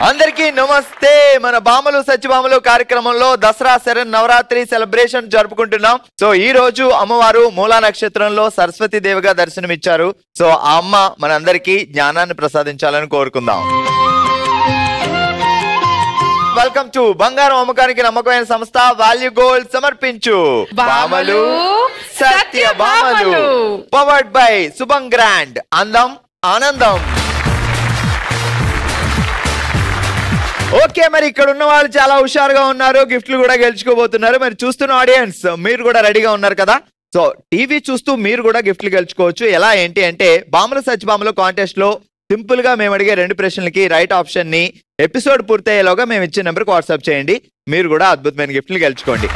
అందరికీ నమస్తే. మన బామలు సత్యభామలు కార్యక్రమంలో దసరా శరణ్ నవరాత్రి సెలబ్రేషన్ జరుపుకుంటున్నాం. సో ఈ రోజు అమ్మవారు మూలా నక్షత్రంలో సరస్వతి దేవిగా దర్శనమిచ్చారు. సో ఆ అమ్మ మనందరికీ జ్ఞానాన్ని ప్రసాదించాలని కోరుకుందాం. వెల్కమ్ టు బంగారం అమ్మకానికి నమ్మకమైన సంస్థ వాల్యూ గోల్డ్ సమర్పించు బామలు సత్యభామలు, పవర్డ్ బై శుభం గ్రాండ్, అందం ఆనందం. ఓకే, మరి ఇక్కడ ఉన్న వాళ్ళు చాలా హుషారుగా ఉన్నారు, గిఫ్ట్లు కూడా గెలుచుకోబోతున్నారు. మరి చూస్తున్న ఆడియన్స్ మీరు కూడా రెడీగా ఉన్నారు కదా? సో టీవీ చూస్తూ మీరు కూడా గిఫ్ట్లు గెలుచుకోవచ్చు. ఎలా ఏంటి అంటే బామలు సత్యభామలు కాంటెస్ట్ లో సింపుల్ గా మేము అడిగే 2 ప్రశ్నలకి రైట్ ఆప్షన్ ని ఎపిసోడ్ పూర్తయ్యేలోగా మేము ఇచ్చే నెంబర్కి వాట్సాప్ చేయండి. మీరు కూడా అద్భుతమైన గిఫ్ట్లు గెలుచుకోండి.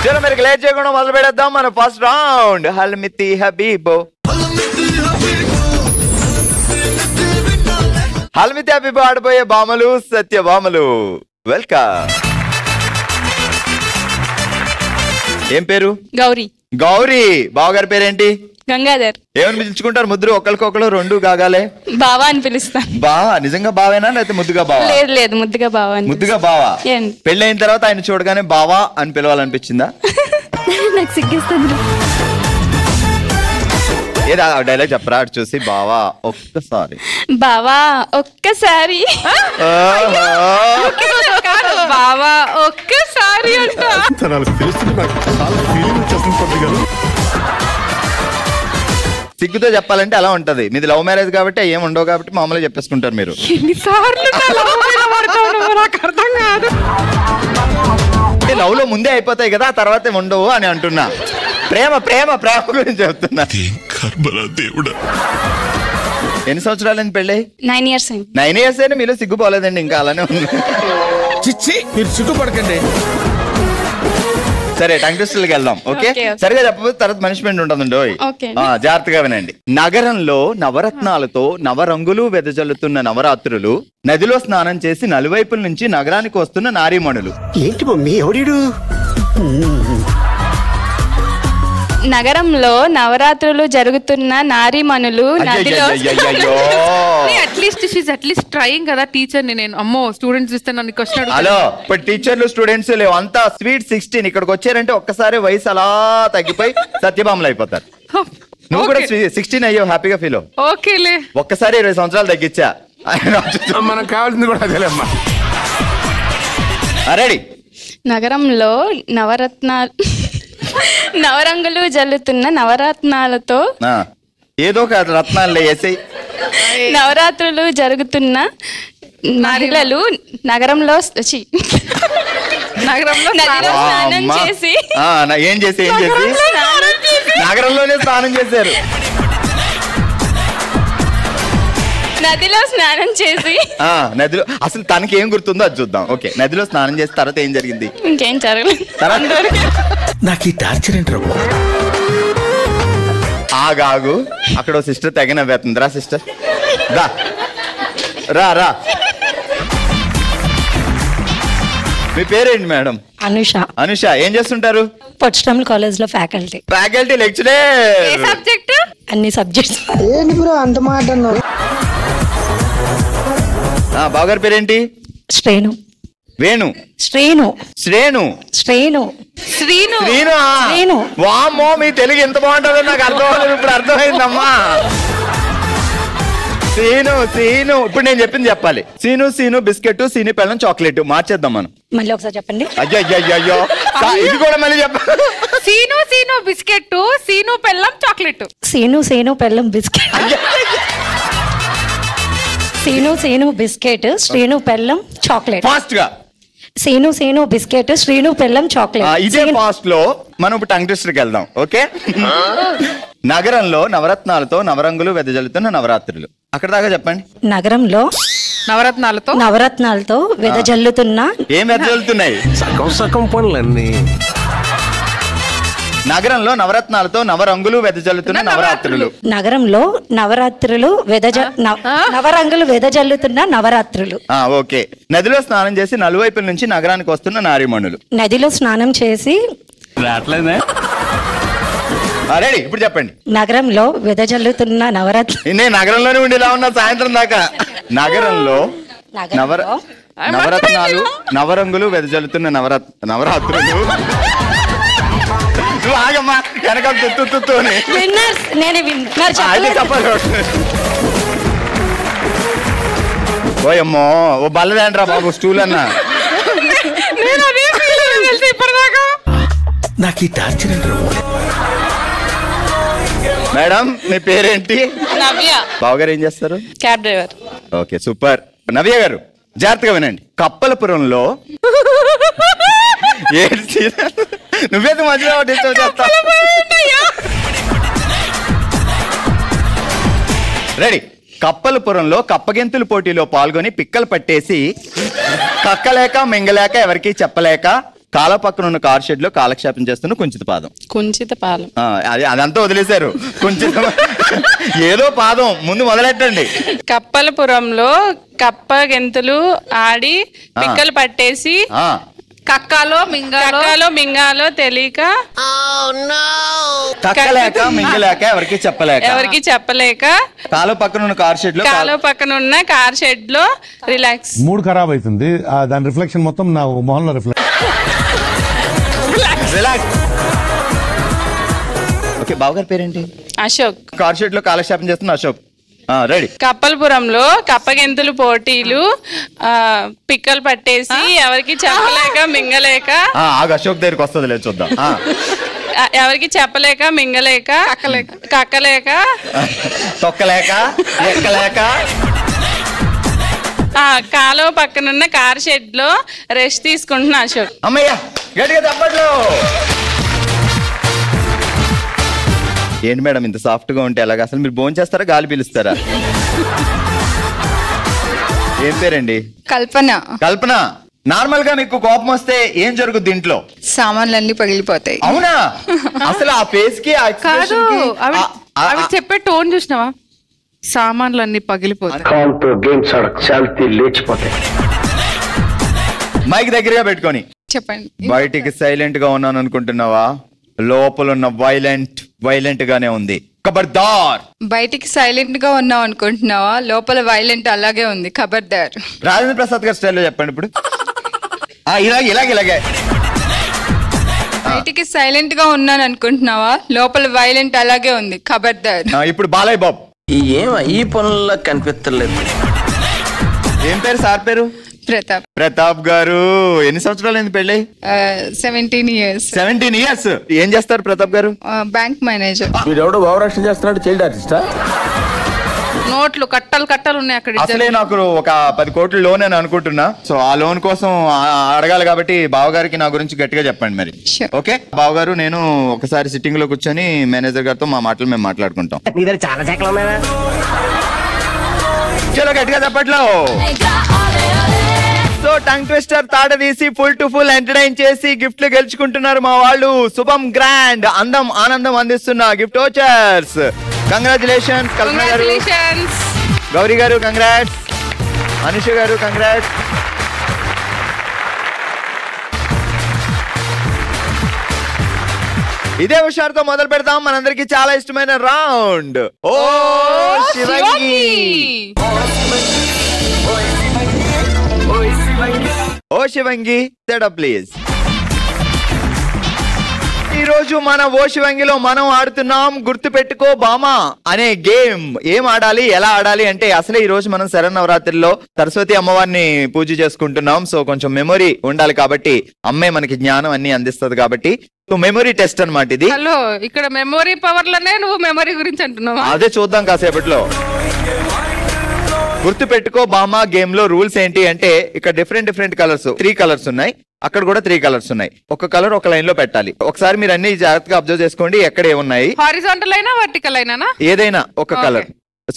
చలో మీరు లేట్ చేయకుండా మొదలు పెడేద్దాం మన ఫస్ట్ రౌండ్. హల్మితి హబీబో, హల్మితి హబీబో ఆడిపోయే బామలు సత్యభామలు. వెల్కమ్. ఏం పేరు? గౌరీ. గౌరీ. బావగారి పేరేంటి? గంగాధర్. ఏమని పిలుచుకుంటారు ముద్దురు? ఒకరికొకరు 2 గాగాలే. బావా అని పిలుస్తాను. బావా? నిజంగా బావేనా లేకపోతే ముద్దుగా బావా? లేదు లేదు, ముద్దుగా బావా. ముద్దుగా బావా. పెళ్ళైన తర్వాత ఆయన చూడగానే బావా అని పిలవాలనిపించిందా? నాకు సిగ్గిస్తుంది. ఏదా డైలాగ్ చెప్పరా అటు చూసి? బావా ఒక్కసారి. బావా ఒక్కసారి. బావా ఒక్కసారి అంట. సిగ్గుతో చెప్పాలంటే అలా ఉంటది. మీది లవ్ మ్యారేజ్ కాబట్టి ఏం ఉండవు కాబట్టి మామూలుగా చెప్పేసుకుంటారు మీరు. లవ్ లో ముందే అయిపోతాయి కదా, తర్వాత ఉండవు అని అంటున్నా. ప్రేమ ప్రేమ ప్రేమ గురించి చెప్తున్నా. ఎన్ని సంవత్సరాలు పెళ్ళి? 9 years. 9 years అయినా మీలో సిగ్గుపోలేదండి, ఇంకా అలానే ఉంది. మీరు సిగ్గుపడకండి. సరే టంగ్ టెస్ట్లకి వెళ్దాం. ఓకే, సరిగా చెప్పకపోతే తర్వాత పనిష్మెంట్ ఉంటుందండి. జాగ్రత్తగా వినండి. నగరంలో నవరత్నాలతో నవరంగులు వెదజల్లుతున్న నవరాత్రులు, నదిలో స్నానం చేసి నలువైపుల నుంచి నగరానికి వస్తున్న నారీమణులు. ఏంటి మమ్మీ ఎవడు? నగరంలో నవరాత్రులు జరుగుతున్న నారీమణులు, నదిలో. అట్లీస్ట్ ట్రైయింగ్ కదా టీచర్ ని. నేను అమ్మో స్టూడెంట్స్ ఇస్తే నన్ను క్వశ్చన్. హలో, ఇప్పుడు టీచర్లు స్టూడెంట్స్ లేవు, అంతా స్వీట్ 16. ఇక్కడికి వచ్చారంటే ఒక్కసారి వయసు అలా తగ్గిపోయి సత్యభామలు అయిపోతారు. నువ్వు కూడా 16 అయ్యో, హ్యాపీగా ఫీల్ అవ్వు. ఓకేలే, ఒక్కసారి 20 సంవత్సరాలు తగ్గించా. మనకు కావాల్సింది కూడా అదేలేమ్మా. రెడీ. నగరంలో నవరంగులు జల్లుతున్న నవరత్నాలతో, ఏదో ఒక రత్నాలు వేసి నవరాత్రులు జరుగుతున్న మహిళలు నగరంలో స్నానం చేసి ఏం చేసి నగరంలోనే స్నానం చేశారు. నదిలో స్నానం చేసి నదిలో అసలు తనకి ఏం గుర్తుందో అది చూద్దాం. ఓకే, నదిలో స్నానం చేసిన తర్వాత ఏం జరిగింది? ఇంకేం జరగలేదు. నాకు ఈ టార్చర్ ఏంటి? ఆగాగు, అక్కడ సిస్టర్ తెగ నవ్వేస్తుంది. రా సిస్టర్, రా రా. మీ పేరేంటి మేడం? అనుష. అనుష, ఏం చేస్తుంటారు? పొట్స్టమ్ కాలేజ్ లో ఫ్యాకల్టీ లెక్చరర్. సబ్జెక్ట్? అన్ని సబ్జెక్ట్స్. ఏంటి బ్రో అంత మాట అన్నారు? బావగారి పేరేంటి? శ్రేణు. వేణు. శ్రేణు. శ్రేణు. శ్రేణు. శ్రీను. శ్రీను. వామ్మో, మీ తెలుగు ఎంత బాగుంటుందో నాకు అర్థం. ఇప్పుడు అర్థమైందమ్మా. సీను సీను. ఇప్పుడు నేను చెప్పింది చెప్పాలి. సీను సీను బిస్కెట్, సీను పెళ్ళం చాక్లెట్. మార్చేద్దాం మనం. మళ్ళీ ఒకసారి చెప్పండి. అయ్యో ఇది కూడా మళ్ళీ చెప్పాలి. సీను సీను బిస్కెట్, సీను పెళ్ళం చాక్లెట్. సీను సీను పెళ్ళం బిస్కెట్. సీను సీను బిస్కెట్, శ్రీను పెళ్ళం చాక్లెట్. ఫాస్ట్ గా. సీను సీను బిస్కెట్, శ్రీను పెళ్ళం చాక్లెట్. ఇదే ఫాస్ట్ లో మనం ఇప్పుడు టంగ్ టెస్ట్కి వెళ్దాం. ఓకే. నగరంలో నవరత్నాలతో నవరంగులు వెదజల్లుతున్న నవరాత్రులు. అక్కడ దాకా చెప్పండి. నగరంలో నవరత్నాలతో వెదజల్లుతున్న. ఏం వెదజల్లుతున్నాయి? సగం పనులన్నీ. నగరంలో నవరత్నాలతో నవరంగులు వెదజల్లుతున్న నవరాత్రులు. నగరంలో నవరంగులు వెదజల్లుతున్న నవరాత్రులు. ఓకే. నదిలో స్నానం చేసి నలువైపుల నుంచి నగరానికి వస్తున్న నారీమణులు. నదిలో స్నానం చేసి రెడీ. ఇప్పుడు చెప్పండి. నగరంలో వెదజల్లుతున్న నవరాత్రులు. నేను నగరంలోనే ఉండి ఇలా ఉన్నా సాయంత్రం దాకా. నగరంలో నవరత్నాలు నవరంగులు వెదజల్లుతున్న నవరాత్రులు. నువ్వు ఆగమ్మా, వెనకాల తుత్తుని విన్నర్స్ నేనే విన్నర్ అయితే చెప్పాలి. ఓయమ్మో, ఓ బల్లదేంట్రా బాబు స్టూల్ అన్నా. నాకు ఈ టార్చర్ ఏంట్రా? మేడం మీ పేరేంటి? నవ్య. బావగారు ఏం చేస్తారు? Cab driver. Okay super. Navya garu జాగ్రత్తగా వినండి. కప్పలపురంలో నువ్వేది మధ్యలో డిస్టర్బ్ చేస్తా. రెడీ. కప్పలపురంలో కప్పగెంతుల పోటీలో పాల్గొని పిక్కలు పట్టేసి కక్కలేక మింగలేక ఎవరికి చెప్పలేక కాల పక్కన ఉన్న కార్ షెడ్ లో కాలక్షేపం చేస్తున్న కుంచిత పాదం. కుంచిత పాదం. అదంతా వదిలేశారు. కుంచిత ఏదో పాదం ముందు మొదలెట్టండి. కప్పలపురంలో కప్ప గెంతులు ఆడి పిక్కలు పట్టేసి కక్కాలో మింగాలో తెలియక కక్కలేక మింగలేక ఎవరికి చెప్పలేక కాలు పక్కన ఉన్న కార్ షెడ్ లో రిలాక్స్. మూడ్ ఖరాబ్ అవుతుంది, దాని రిఫ్లెక్షన్ మొత్తం నా మొహంలో రిలాక్స్. ఓకే, బావగారి పేరేంటి? అశోక్. కార్ షెడ్ లో కాలక్షేపం చేస్తున్న అశోక్. రెడీ. కప్పలపురంలో కప్పగెంతులు పోటీలు పిక్కలు పట్టేసి ఎవరికి చెప్పలేక మింగలేక అశోక్ దగ్గరికి వస్తుంది లేదు చూద్దాం. ఎవరికి చెప్పలేక మింగలేక కక్కలేక తొక్కలేక ఎక్కలేక కాలువ పక్కనున్న కార్ షెడ్ లో రెస్ట్ తీసుకుంటున్నా అశోక్. అమ్మయ్యా గట్టిగా తప్పట్లో. ఏంటి మేడం ఇంత సాఫ్ట్ గా ఉంటే ఎలాగ? అసలు మీరు భోజనం చేస్తారా గాలి పీలుస్తారా? ఏం పేరండి? కల్పన. కల్పన, నార్మల్ గా మీకు కోపం వస్తే ఏం జరుగుద్ది ఇంట్లో? సామాన్లన్నీ పగిలిపోతాయి. అవునా? అసలు ఆ ఫేస్ కి ఆవిడ చెప్పే టోన్ చూసినావా? సామాన్లన్నీ పగిలిపోతాయి, లేచిపోతాయి. మైక్ దగ్గరగా పెట్టుకొని చెప్పండి. బయటికి సైలెంట్ గా ఉన్నాను అనుకుంటున్నావా? లోపల ఉన్న వైలెంట్ గానే ఉంది. ఖబర్దార్. బయటికి సైలెంట్ గా ఉన్నావు అనుకుంటున్నావా? లోపల వైలెంట్ అలాగే ఉంది. ఖబర్దార్. రాజేంద్ర ప్రసాద్ గారి స్టైల్లో చెప్పండి ఇప్పుడు. ఇలాగే బయటికి సైలెంట్ గా ఉన్నాను అనుకుంటున్నావా? లోపల వైలెంట్ అలాగే ఉంది. ఖబర్దార్. ఇప్పుడు బాలయ్య బాబు. ఈ పనుల్లో కనిపించలేదు. ఏం పేరు సార్ పేరు? ప్రతాప్ గారు. ఎన్ని సంవత్సరాలు అయింది పెళ్ళి? 17 years. 17 years. ఏం చేస్తారు ప్రతాప్ గారు? Bank manager. వీడెవడో భావరక్షణ చేస్తున్నాడు, చైల్డ్ ఆర్టిస్టా? నోట్లు కట్టలు ఉన్నాయి అక్కడ. అసలే నాకు ఒక 10 కోట్ల లోన్ అని అనుకుంటున్నా. సో ఆ లోన్ కోసం అడగాలి కాబట్టి బావగారికి నా గురించి గట్టిగా చెప్పండి మరి. ఓకే బావగారు, నేను ఒకసారి సిట్టింగ్ లో కూర్చొని మేనేజర్ గారితో మా మాటలు మేము మాట్లాడుకుంటాం. చాలా శాఖలు ఉన్నాయా? చలో గట్టిగా చెప్పట్లో. సో టంగ్ ట్విస్టర్ తాట తీసి ఫుల్ టు ఫుల్ ఎంటర్టైన్ చేసి గిఫ్ట్లు గెలుచుకుంటున్నారు మా వాళ్ళు. శుభం గ్రాండ్ అందం ఆనందం అందిస్తున్న గిఫ్ట్ వోచర్స్. కంగ్రాచులేషన్స్ కల్పన గారు, గౌరీ గారు కంగ్రాట్స్, అనుష గారు కంగ్రాట్స్. ఇదే హుషారుతో మొదలు పెడతాం మనందరికి చాలా ఇష్టమైన రౌండ్ ఓ శివంగి. ఓ శివంగి సెటప్ ప్లీజ్. ఈ రోజు మన ఓ శివంగిలో మనం ఆడుతున్నాం గుర్తు పెట్టుకో బామా అనే గేమ్. ఏం ఆడాలి ఎలా ఆడాలి అంటే, అసలే ఈ రోజు మనం శరన్నవరాత్రిలో సరస్వతి అమ్మవారిని పూజ చేసుకుంటున్నాం. సో కొంచెం మెమొరీ ఉండాలి కాబట్టి, అమ్మే మనకి జ్ఞానం అన్ని అందిస్తుంది కాబట్టి మెమొరీ టెస్ట్ అన్నమాట ఇది. హలో, ఇక్కడ మెమొరీ పవర్ లోనే నువ్వు మెమొరీ గురించి అంటున్నావా? అదే చూద్దాం కాసేపట్లో. గుర్తు పెట్టుకో బామా గేమ్ లో రూల్స్ ఏంటి అంటే, ఇక్కడ డిఫరెంట్ కలర్స్ 3 కలర్స్ ఉన్నాయి, అక్కడ కూడా 3 కలర్స్ ఉన్నాయి. ఒక కలర్ ఒక లైన్ లో పెట్టాలి. ఒకసారి మీరు అన్ని జాగ్రత్తగా అబ్జర్వ్ చేసుకోండి ఎక్కడ ఏమున్నాయి. హారిజాంటల్ అయినా వర్టికల్ అయినా ఏదైనా ఒక కలర్.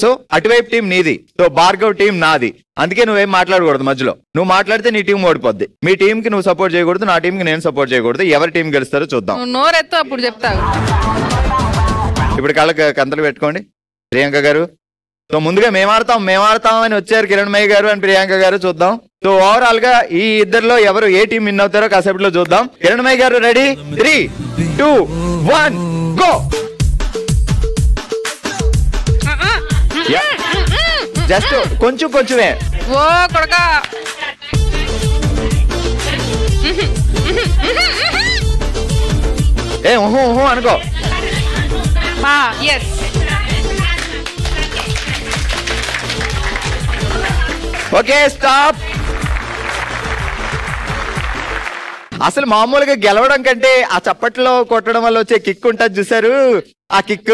సో అటువైపు టీం నీది, సో భార్గవ్ టీం నాది. అందుకే నువ్వేం మాట్లాడకూడదు మధ్యలో. నువ్వు మాట్లాడితే నీ టీం ఓడిపోద్ది. మీ టీం కి నువ్వు సపోర్ట్ చేయకూడదు, నా టీం కి నేను సపోర్ట్ చేయకూడదు. ఎవరి టీం గెలుస్తారో చూద్దాం. నోరెత్తు అప్పుడు చెప్తావు. ఇప్పుడు కళ్ళకి కంతలు పెట్టుకోండి ప్రియాంక గారు. సో ముందుగా మేము ఆడతాం అని వచ్చారు కిరణ్మయ్య గారు అండ్ ప్రియాంక గారు. చూద్దాం. సో ఓవరాల్ గా ఈ ఇద్దరిలో ఎవరు ఏ టీం విన్ అవుతారో కాసేపట్లో చూద్దాం. కిరణ్మయ్య గారు రెడీ? 3, 2, 1 గో. జస్ట్ కొంచెం కొంచెమే. ఓ కొడక. ఏ ఊహు ఊహు అనుకో. ఎస్. Okay stop. అసలు మామూలుగా గెలవడం కంటే ఆ చప్పట్లో కొట్టడం వల్ల వచ్చే కిక్ ఉంటుంది చూసారు, ఆ కిక్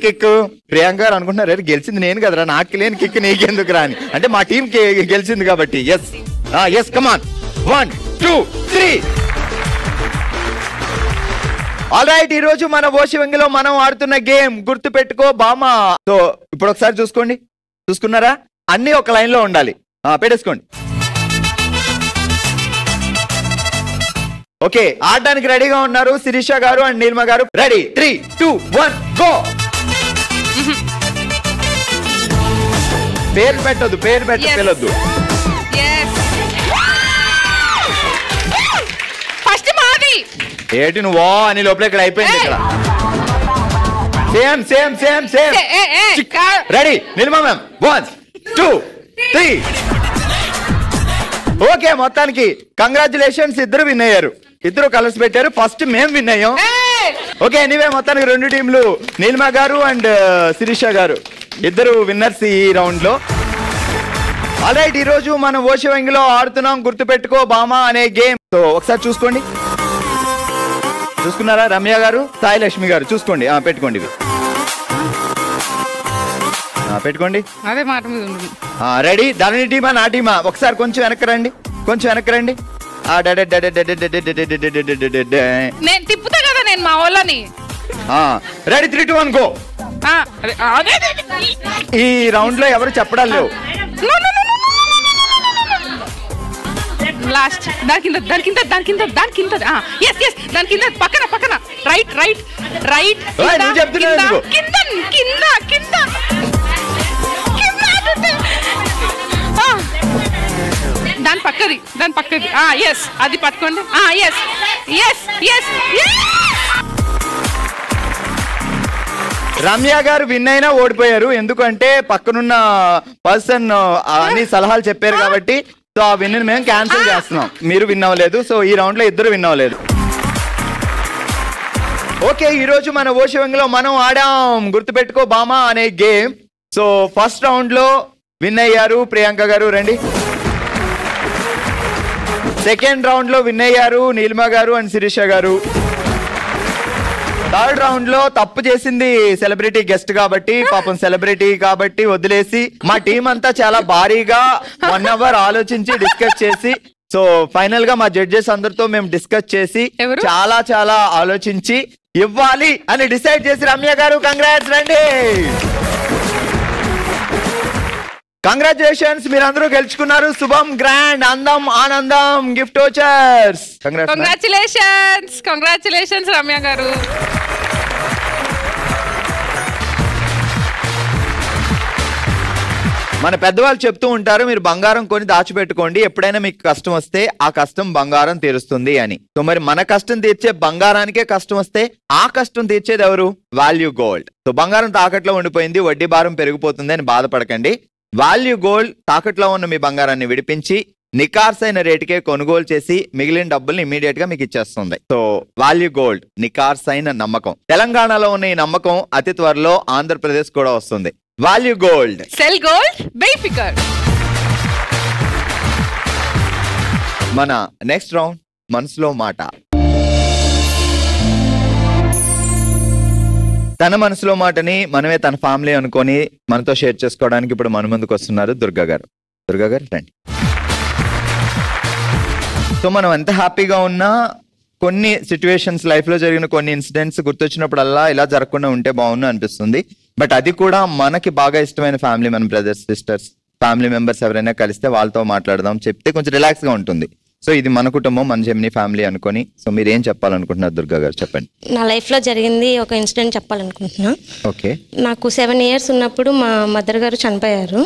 కిక్. ప్రియాంక గారు అనుకుంటున్నారు గెలిచింది నేను కదరా, నాకు లేని కిక్ నీకెందుకు రాని, అంటే మా టీం గెలిచింది కాబట్టి. Yes yes come on 1 2 3. All right, ఈ రోజు మన ఓషి వెంగిలో మనం ఆడుతున్న గేమ్ గుర్తు పెట్టుకో బామా. సో ఇప్పుడు ఒకసారి చూసుకోండి, చూసుకున్నారా? అన్ని ఒక లైన్ లో ఉండాలి, పెట్టేసుకోండి. ఓకే, ఆడడానికి రెడీగా ఉన్నారు శిరీష గారు అండ్ నీలిమ గారు. Ready 3 2 1 go. పేరు పెట్టొద్దు, పేరు పెట్టొద్దు. ఫస్ట్ మాది. ఏంటి నువ్వు అని లోపల ఇక్కడ అయిపోయింది. ఇక్కడ same same same same. Ready Neelima ma'am 1 2 3. Okay, మొత్తానికి కంగ్రాచులేషన్స్, ఇద్దరు విన్ అయ్యారు, ఇద్దరు కలర్స్ పెట్టారు. ఫస్ట్ మేము విన్ అయ్యాం. ఓకే, ఎనీవే మొత్తానికి 2 టీంలు నీలిమ గారు అండ్ శిరీష గారు ఇద్దరు విన్నర్స్ ఈ రౌండ్ లో. ఆల్ రైట్, ఈ రోజు మనం ఓషి వెంగిలో ఆడుతున్నాం గుర్తు పెట్టుకో బామా అనే గేమ్. సో ఒకసారి చూసుకోండి, చూసుకున్నారా? రమ్య గారు, సాయి లక్ష్మి గారు చూసుకోండి, పెట్టుకోండి ఇవి, పెట్టుకోండి. అదే మాట మీద ఉంది. రెడీ, ధరణి టీమా నా టీమా? ఒకసారి కొంచెం వెనక్కి రండి, కొంచెం వెనక్కి రండి. నేను తిప్పుతా కదా నేను మా వాళ్ళని. Ready 3 2 1 go. ఈ రౌండ్ లో ఎవరు చెప్పడాలు లేవు. లాస్ట్ దాని కింద దాని కింద దాని కింద దాని కింద ఎస్ ఎస్ దాని కింద పక్కన పక్కన రైట్ రైట్ రైట్ కింద కింద కింద కింద దాని పక్కది దాని పక్కది ఎస్ అది పట్టుకోండి. Yes yes yes. రమ్య గారు విన్ అయినా ఓడిపోయారు, ఎందుకంటే పక్కనున్న పర్సన్ అన్ని సలహాలు చెప్పారు కాబట్టి. సో ఆ విన్ మేము క్యాన్సిల్ చేస్తున్నాం, మీరు విన్ అవ్వలేదు. సో ఈ రౌండ్ లో ఇద్దరు విన్ అవ్వలేదు. ఓకే, ఈ రోజు మన ఓషి వెంగిలో మనం ఆడాం గుర్తుపెట్టుకో బామా అనే గేమ్. సో ఫస్ట్ రౌండ్ లో విన్ అయ్యారు ప్రియాంక గారు, రండి. సెకండ్ రౌండ్ లో విన్ అయ్యారు నీలిమ గారు అండ్ శిరీష గారు. థర్డ్ రౌండ్ లో తప్పు చేసింది సెలబ్రిటీ గెస్ట్ కాబట్టి, పాపం సెలబ్రిటీ కాబట్టి వదిలేసి మా టీం అంతా చాలా భారీగా 1 అవర్ ఆలోచించి డిస్కస్ చేసి, సో ఫైనల్ గా మా జడ్జెస్ అందరితో మేము డిస్కస్ చేసి చాలా చాలా ఆలోచించి ఇవ్వాలి అని డిసైడ్ చేసి రమ్య గారు కంగ్రాట్స్, రండి. కంగ్రాచులేషన్స్, మీరందరూ గెలుచుకున్నారు. శుభం, గ్రాండ్, అందం, ఆనందం gift vouchers. Congratulations, congratulations Ramya గారు. మన పెద్దవాళ్ళు చెప్తూ ఉంటారు, మీరు బంగారం కొని దాచిపెట్టుకోండి, ఎప్పుడైనా మీకు కష్టం వస్తే ఆ కష్టం బంగారం తీరుస్తుంది అని. సో మరి మన కష్టం తీర్చే బంగారానికే కష్టం వస్తే ఆ కష్టం తీర్చేది ఎవరు? Value gold. సో బంగారం తాకట్లో ఉండిపోయింది, వడ్డీ భారం పెరిగిపోతుంది అని బాధపడకండి. వాల్యూ గోల్డ్ తాకట్లో ఉన్న మీ బంగారాన్ని విడిపించి నికార్సైన రేటుకే కొనుగోలు చేసి మిగిలిన డబ్బుల్ని ఇమీడియట్ గా మీకు ఇచ్చేస్తుంది. సో వాల్యూ గోల్డ్, నికార్సైన నమ్మకం. తెలంగాణలో ఉన్న ఈ నమ్మకం అతి త్వరలో ఆంధ్రప్రదేశ్ కూడా వస్తుంది. Value gold, cell gold, బేఫికర్. మన నెక్స్ట్ రౌండ్ మనసులో మాట. తన మనసులో మాటని మనమే తన ఫ్యామిలీ అనుకొని మనతో షేర్ చేసుకోవడానికి ఇప్పుడు మన ముందుకు వస్తున్నారు దుర్గా గారు. దుర్గా గారు రండి. సో మనం ఎంత హ్యాపీగా ఉన్నా కొన్ని సిచ్యువేషన్స్ లైఫ్ లో జరిగిన కొన్ని ఇన్సిడెంట్స్ గుర్తొచ్చినప్పుడల్లా ఇలా జరగకుండా ఉంటే బాగుండు అనిపిస్తుంది. బట్ అది కూడా మనకి బాగా ఇష్టమైన ఫ్యామిలీ, మన బ్రదర్స్, సిస్టర్స్, ఫ్యామిలీ మెంబర్స్ ఎవరైనా కలిస్తే వాళ్ళతో మాట్లాడదాం, చెప్తే కొంచెం రిలాక్స్ గా ఉంటుంది. సో ఇది మన కుటుంబం, మన జెమినీ ఫ్యామిలీ అనుకొని. సో మీరు ఏం చెప్పాలనుకుంటున్నారు దుర్గా గారు, చెప్పండి. నా లైఫ్లో జరిగింది ఒక ఇన్సిడెంట్ చెప్పాలనుకుంటున్నా. ఓకే. నాకు 7 years ఉన్నప్పుడు మా మదర్ గారు చనిపోయారు.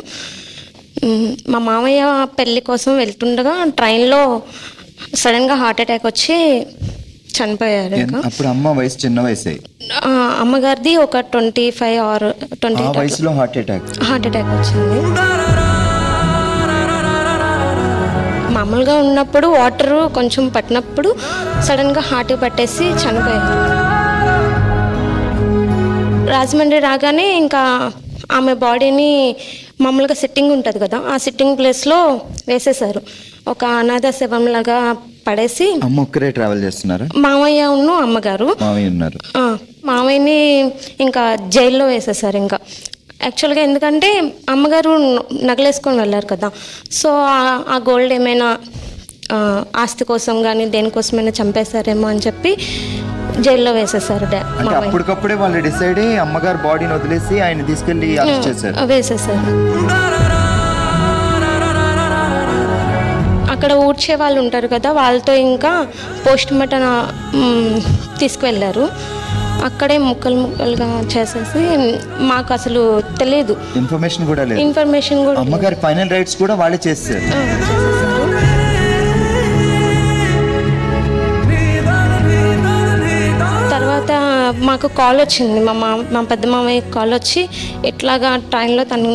మా మామయ్య పెళ్లి కోసం వెళ్తుండగా ట్రైన్లో సడన్గా హార్ట్ అటాక్ వచ్చి చనిపోయారు. ఇంకా అప్పుడు అమ్మ వయసు చిన్న వయసు, అమ్మగారిది ఒక 25 or 20 వయసులో హార్ట్ అటాక్ వచ్చింది. మామూలుగా ఉన్నప్పుడు వాటర్ కొంచెం పట్టినప్పుడు సడన్గా హార్ట్ పట్టేసి చనిపోయారు. రాజమండ్రి రాగానే ఇంకా ఆమె బాడీని మామూలుగా సిట్టింగ్ ఉంటుంది కదా, ఆ సిట్టింగ్ ప్లేస్లో వేసేసారు. ఒక అనాథ శవంలాగా పడేసి. అమ్మ ఒక్కరే ట్రావెల్ చేస్తున్నారు? మామయ్య అమ్మగారు. మామయ్య ఉన్నారు. మామయ్యని ఇంకా జైల్లో వేసేసారు. ఇంకా యాక్చువల్గా ఎందుకంటే అమ్మగారు నగలేసుకొని వెళ్ళారు కదా, సో ఆ గోల్డ్ ఏమైనా ఆస్తి కోసం కానీ దేనికోసమైనా చంపేశారేమో అని చెప్పి జైల్లో వేసేసారు. అప్పటికప్పుడే వాళ్ళు డిసైడ్ అయ్యి అమ్మగారు బాడీని వదిలేసి ఆయన తీసుకెళ్లి వేసేసారు. అక్కడ ఊడ్చే వాళ్ళు ఉంటారు కదా, వాళ్ళతో ఇంకా పోస్ట్ మార్టం తీసుకువెళ్ళారు. అక్కడే ముక్కలుగా చేసేసి మాకు అసలు తెలియదు, ఇన్ఫర్మేషన్ కూడా అమ్మగారి ఫైనల్ రైట్స్ కూడా వాళ్ళే చేస్తారు. తర్వాత మాకు కాల్ వచ్చింది, మా పెద్ద మామయ్య కాల్ వచ్చి ఇట్లాగా టైంలో తను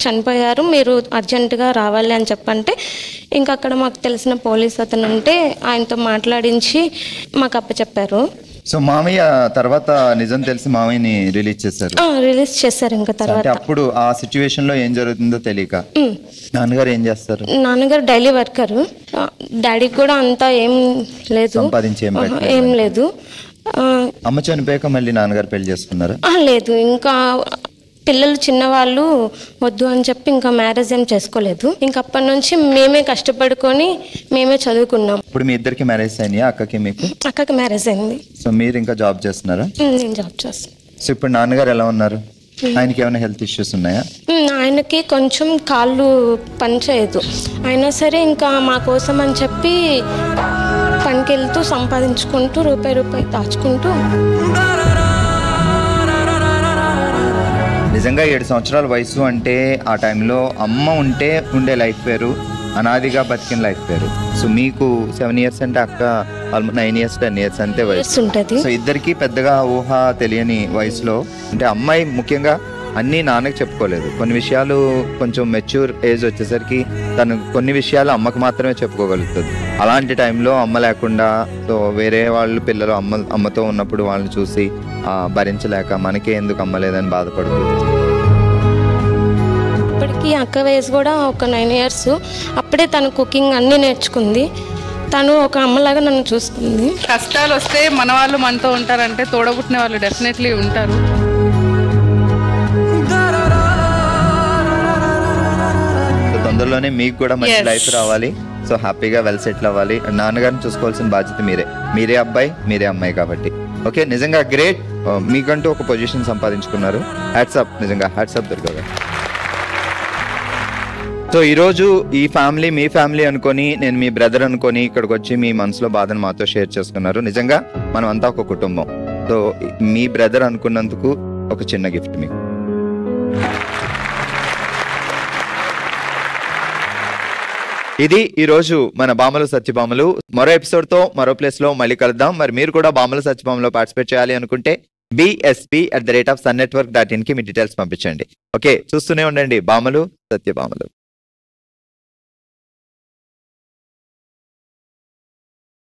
చనిపోయారు, మీరు అర్జెంటుగా రావాలి అని చెప్పంటే ఇంకా అక్కడ మాకు తెలిసిన పోలీస్ అతను ఉంటే ఆయనతో మాట్లాడించి మాకు అప్పచెప్పారు. సో మామయ్య తర్వాత నిజం తెలిసి మామయ్యని రిలీజ్ చేశారు. ఇంకా తర్వాత అప్పుడు ఆ సిచ్యువేషన్ లో ఏం జరుగుతుందో తెలియక నాన్నగారు ఏం చేస్తారు? నాన్నగారు డైలీ వర్కర్, డాడీకి కూడా అంతా ఏం లేదు, ఏం లేదు. అమ్మ చనిపోయాక మళ్ళీ నాన్నగారు పెళ్లి చేసుకున్నారా? లేదు, ఇంకా పిల్లలు చిన్నవాళ్ళు వద్దు అని చెప్పి ఇంకా మ్యారేజ్ ఏం చేసుకోలేదు. ఇంకా అప్పటి నుంచి మేమే కష్టపడుకొని మేమే చదువుకున్నాం. ఇప్పుడు మీ ఇద్దరికి మ్యారేజ్ అయింది? అక్కకి మ్యారేజ్ అయింది. సో మీరు ఇంకా జాబ్ చేస్తున్నారా? నేను జాబ్ చేస్తాను. సో ఇప్పుడు నాన్నగారు ఎలా ఉన్నారు? ఆయనకి ఏమైనా హెల్త్ ఇష్యూస్ ఉన్నాయా? ఆయనకి కొంచెం కాళ్ళు పనిచేయదు, అయినా సరే ఇంకా మా కోసం అని చెప్పి పనికి వెళ్తూ సంపాదించుకుంటూ రూపాయి దాచుకుంటూ. నిజంగా 7 సంవత్సరాల వయసు అంటే ఆ టైంలో అమ్మ ఉండే లైఫ్ వేరు, అనాదిగా బతికిన లైఫ్ వేరు. సో మీకు 7 years అంటే అక్క 9 years 10 years అంతే వయసు ఉంటుంది. సో ఇద్దరికి పెద్దగా ఊహ తెలియని వయసులో అంటే అమ్మాయి ముఖ్యంగా అన్నీ నాన్నకి చెప్పుకోలేదు, కొన్ని విషయాలు కొంచెం మెచ్యూర్ ఏజ్ వచ్చేసరికి తను కొన్ని విషయాలు అమ్మకు మాత్రమే చెప్పుకోగలుగుతుంది. అలాంటి టైంలో అమ్మ లేకుండా సో వేరే వాళ్ళు పిల్లలు అమ్మతో ఉన్నప్పుడు వాళ్ళని చూసి భరించలేక మనకే ఎందుకు అమ్మలేదని బాధపడుతుంది. ఇప్పటికీ అక్క వయసు కూడా ఒక 9 years, అప్పుడే తను కుకింగ్ అన్నీ నేర్చుకుంది. తను ఒక అమ్మలాగా నన్ను చూస్తుంది. కష్టాలు వస్తే మన వాళ్ళు మనతో ఉంటారంటే తోడబుట్టిన వాళ్ళు డెఫినెట్లీ ఉంటారు. తొందరలోనే మీకు కూడా మంచి లైఫ్ రావాలి, సో హ్యాపీగా వెల్ సెటిల్ అవ్వాలి. నాన్నగారిని చూసుకోవాల్సిన బాధ్యత మీరే అబ్బాయి మీరే అమ్మాయి కాబట్టి. ఓకే, నిజంగా గ్రేట్, మీకంటూ ఒక పొజిషన్ సంపాదించుకున్నారు. హ్యాట్సప్, నిజంగా హ్యాట్సప్ దుర్గా గారు. సో ఈరోజు ఈ ఫ్యామిలీ మీ ఫ్యామిలీ అనుకొని, నేను మీ బ్రదర్ అనుకొని ఇక్కడికి వచ్చి మీ మనసులో బాధను మాతో షేర్ చేసుకున్నారు. నిజంగా మనం అంతా ఒక కుటుంబం. సో మీ బ్రదర్ అనుకున్నందుకు ఒక చిన్న గిఫ్ట్ మీకు. ఇది ఈరోజు మన బామలు సత్యభామలు. మరో ఎపిసోడ్తో మరో ప్లేస్లో మళ్ళీ కలుద్దాం. మరి మీరు కూడా బామలు సత్యభామలో పార్టిసిపేట్ చేయాలి అనుకుంటే bsp@sunnetwork.in కి మీ డీటెయిల్స్ పంపించండి. ఓకే, చూస్తూనే ఉండండి బామలు సత్యభామలు.